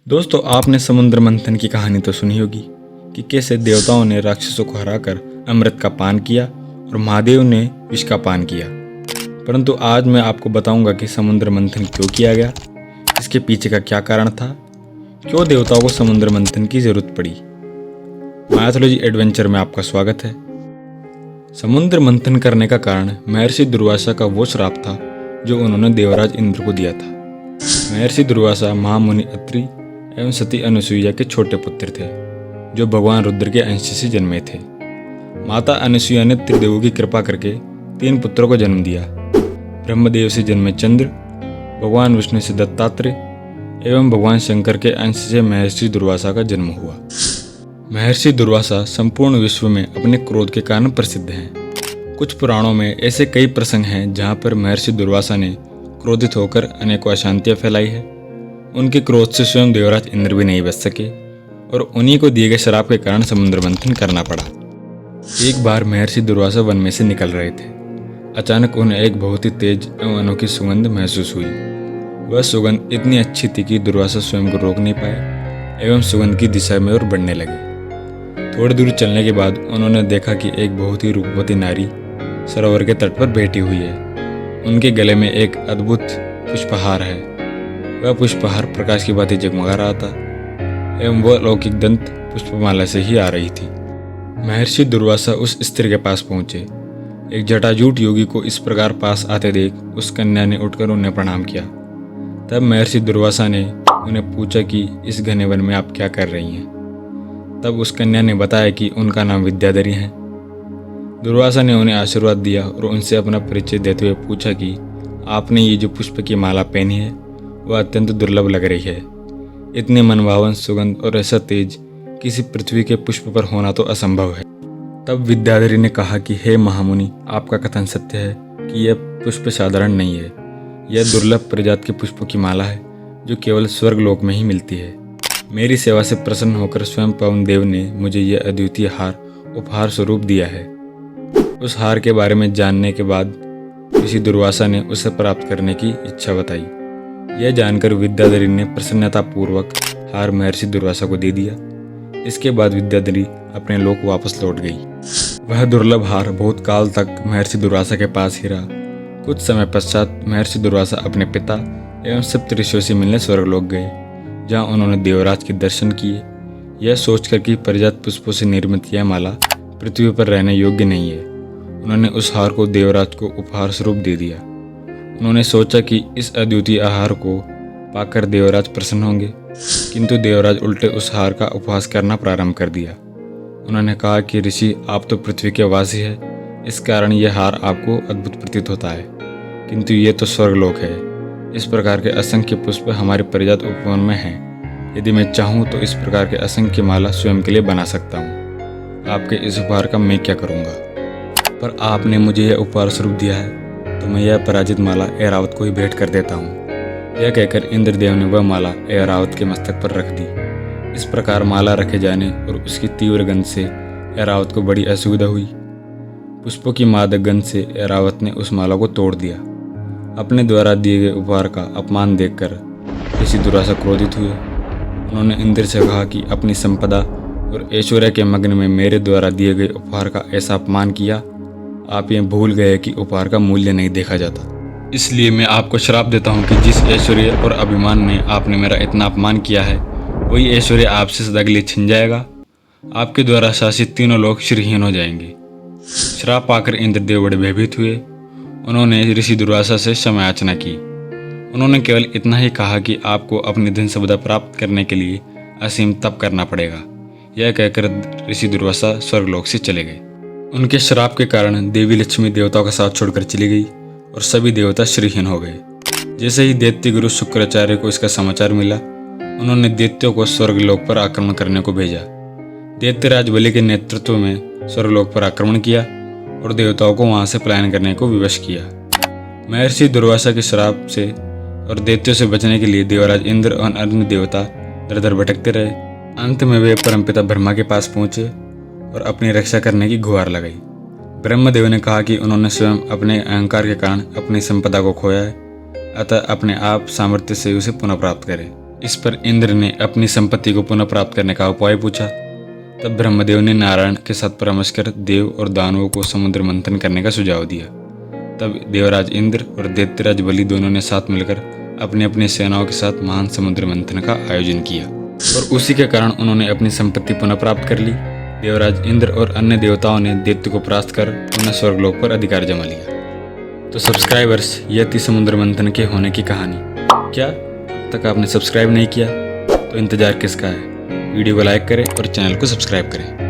दोस्तों, आपने समुद्र मंथन की कहानी तो सुनी होगी कि कैसे देवताओं ने राक्षसों को हराकर अमृत का पान किया और महादेव ने विष का पान किया। परंतु आज मैं आपको बताऊंगा कि समुद्र मंथन क्यों किया गया, इसके पीछे का क्या कारण था, क्यों देवताओं को समुद्र मंथन की जरूरत पड़ी। मायाथोलॉजी एडवेंचर में आपका स्वागत है। समुद्र मंथन करने का कारण महर्षि दुर्वासा का वो श्राप था जो उन्होंने देवराज इंद्र को दिया था। महर्षि दुर्वासा महामुनि अत्रि एवं सती अनुसुईया के छोटे पुत्र थे जो भगवान रुद्र के अंश से जन्मे थे। माता अनुसुईया ने त्रिदेवों की कृपा करके 3 पुत्रों को जन्म दिया। ब्रह्मदेव से जन्मे चंद्र, भगवान विष्णु से दत्तात्रेय एवं भगवान शंकर के अंश से महर्षि दुर्वासा का जन्म हुआ। महर्षि दुर्वासा संपूर्ण विश्व में अपने क्रोध के कारण प्रसिद्ध हैं। कुछ पुराणों में ऐसे कई प्रसंग हैं जहाँ पर महर्षि दुर्वासा ने क्रोधित होकर अनेकों अशांतियाँ फैलाई है। उनके क्रोध से स्वयं देवराज इंद्र भी नहीं बच सके और उन्हीं को दिए गए श्राप के कारण समुद्र मंथन करना पड़ा। एक बार महर्षि दुर्वासा वन में से निकल रहे थे। अचानक उन्हें एक बहुत ही तेज एवं अनोखी सुगंध महसूस हुई। वह सुगंध इतनी अच्छी थी कि दुर्वासा स्वयं को रोक नहीं पाए एवं सुगंध की दिशा में और बढ़ने लगे। थोड़ी दूर चलने के बाद उन्होंने देखा कि एक बहुत ही रूपवती नारी सरोवर के तट पर बैठी हुई है। उनके गले में एक अद्भुत पुष्पहार है। वह पुष्पहार प्रकाश की भांति जगमगा रहा था एवं वह अलौकिक दंत पुष्पमाला से ही आ रही थी। महर्षि दुर्वासा उस स्त्री के पास पहुंचे। एक जटाजूट योगी को इस प्रकार पास आते देख उस कन्या ने उठकर उन्हें प्रणाम किया। तब महर्षि दुर्वासा ने उन्हें पूछा कि इस घने वन में आप क्या कर रही हैं। तब उस कन्या ने बताया कि उनका नाम विद्याधरी है। दुर्वासा ने उन्हें आशीर्वाद दिया और उनसे अपना परिचय देते हुए पूछा कि आपने ये जो पुष्प की माला पहनी है वह अत्यंत दुर्लभ लग रही है। इतने मनभावन सुगंध और ऐसा तेज किसी पृथ्वी के पुष्प पर होना तो असंभव है। तब विद्याधरी ने कहा कि हे महामुनि, आपका कथन सत्य है कि यह पुष्प साधारण नहीं है। यह दुर्लभ प्रजाति के पुष्पों की माला है जो केवल स्वर्गलोक में ही मिलती है। मेरी सेवा से प्रसन्न होकर स्वयं पवन देव ने मुझे यह अद्वितीय हार उपहार स्वरूप दिया है। उस हार के बारे में जानने के बाद ऋषि दुर्वासा ने उसे प्राप्त करने की इच्छा बताई। यह जानकर विद्याधरी ने प्रसन्नतापूर्वक हार महर्षि दुर्वासा को दे दिया। इसके बाद विद्याधरी अपने लोक वापस लौट गई। वह दुर्लभ हार बहुत काल तक महर्षि दुर्वासा के पास ही रहा। कुछ समय पश्चात महर्षि दुर्वासा अपने पिता एवं सप्त ऋषियों से मिलने स्वर्गलोक गए, जहाँ उन्होंने देवराज के दर्शन किए। यह सोचकर कि परिजात पुष्पों से निर्मित यह माला पृथ्वी पर रहने योग्य नहीं है, उन्होंने उस हार को देवराज को उपहार स्वरूप दे दिया। उन्होंने सोचा कि इस अद्वितीय आहार को पाकर देवराज प्रसन्न होंगे, किंतु देवराज उल्टे उस हार का उपहास करना प्रारंभ कर दिया। उन्होंने कहा कि ऋषि, आप तो पृथ्वी के वासी है, इस कारण यह हार आपको अद्भुत प्रतीत होता है, किंतु ये तो स्वर्गलोक है। इस प्रकार के असंख्य पुष्प हमारे परिजात उपवन में हैं। यदि मैं चाहूँ तो इस प्रकार के असंख्य माला स्वयं के लिए बना सकता हूँ। आपके इस उपहार का मैं क्या करूँगा, पर आपने मुझे यह उपहार स्वरूप दिया है तो मैं यह पराजित माला ऐरावत को ही भेंट कर देता हूँ। यह कहकर इंद्रदेव ने वह माला ऐरावत के मस्तक पर रख दी। इस प्रकार माला रखे जाने और उसकी तीव्र गंध से ऐरावत को बड़ी असुविधा हुई। पुष्पों की मादक गंध से ऐरावत ने उस माला को तोड़ दिया। अपने द्वारा दिए गए उपहार का अपमान देखकर ऋषि दुर्वासा क्रोधित हुए। उन्होंने इंद्र से कहा कि अपनी संपदा और ऐश्वर्य के मग्न में मेरे द्वारा दिए गए उपहार का ऐसा अपमान किया। आप ये भूल गए कि उपहार का मूल्य नहीं देखा जाता। इसलिए मैं आपको श्राप देता हूँ कि जिस ऐश्वर्य और अभिमान में आपने मेरा इतना अपमान किया है, वही ऐश्वर्य आपसे सदा के लिए छिन जाएगा। आपके द्वारा शासित तीनों लोग श्रीहीन हो जाएंगे। श्राप पाकर इंद्रदेव बड़े भयभीत हुए। उन्होंने ऋषि दुर्वासा से क्षमा याचना की। उन्होंने केवल इतना ही कहा कि आपको अपनी धन संपदा प्राप्त करने के लिए असीम तप करना पड़ेगा। यह कहकर ऋषि दुर्वासा स्वर्गलोक से चले गए। उनके श्राप के कारण देवी लक्ष्मी देवताओं का साथ छोड़कर चली गई और सभी देवता श्रीहीन हो गए। जैसे ही दैत्य गुरु शुक्राचार्य को इसका समाचार मिला, उन्होंने दैत्यों को स्वर्गलोक पर आक्रमण करने को भेजा। दैत्यराज बलि के नेतृत्व में स्वर्गलोक पर आक्रमण किया और देवताओं को वहां से पलायन करने को विवश किया। महर्षि दुर्वासा के श्राप से और दैत्यों से बचने के लिए देवराज इंद्र और अन्य देवता दर दर भटकते रहे। अंत में वे परमपिता ब्रह्मा के पास पहुंचे और अपनी रक्षा करने की गुहार लगाई। ब्रह्मदेव ने कहा कि उन्होंने स्वयं अपने अहंकार के कारण अपनी संपदा को खोया है, अतः अपने आप सामर्थ्य से उसे पुनः प्राप्त करें। इस पर इंद्र ने अपनी संपत्ति को पुनः प्राप्त करने का उपाय पूछा। तब ब्रह्मदेव ने नारायण के साथ परामर्श कर देव और दानवों को समुद्र मंथन करने का सुझाव दिया। तब देवराज इंद्र और दैत्यराज बलि दोनों ने साथ मिलकर अपनी अपनी सेनाओं के साथ महान समुद्र मंथन का आयोजन किया और उसी के कारण उन्होंने अपनी संपत्ति पुनः प्राप्त कर ली। देवराज इंद्र और अन्य देवताओं ने दैत्य को परास्त कर पुनः स्वर्गलोक पर अधिकार जमा लिया। तो सब्सक्राइबर्स, यह थी समुद्र मंथन के होने की कहानी। क्या अब तक आपने सब्सक्राइब नहीं किया तो इंतजार किसका है? वीडियो को लाइक करें और चैनल को सब्सक्राइब करें।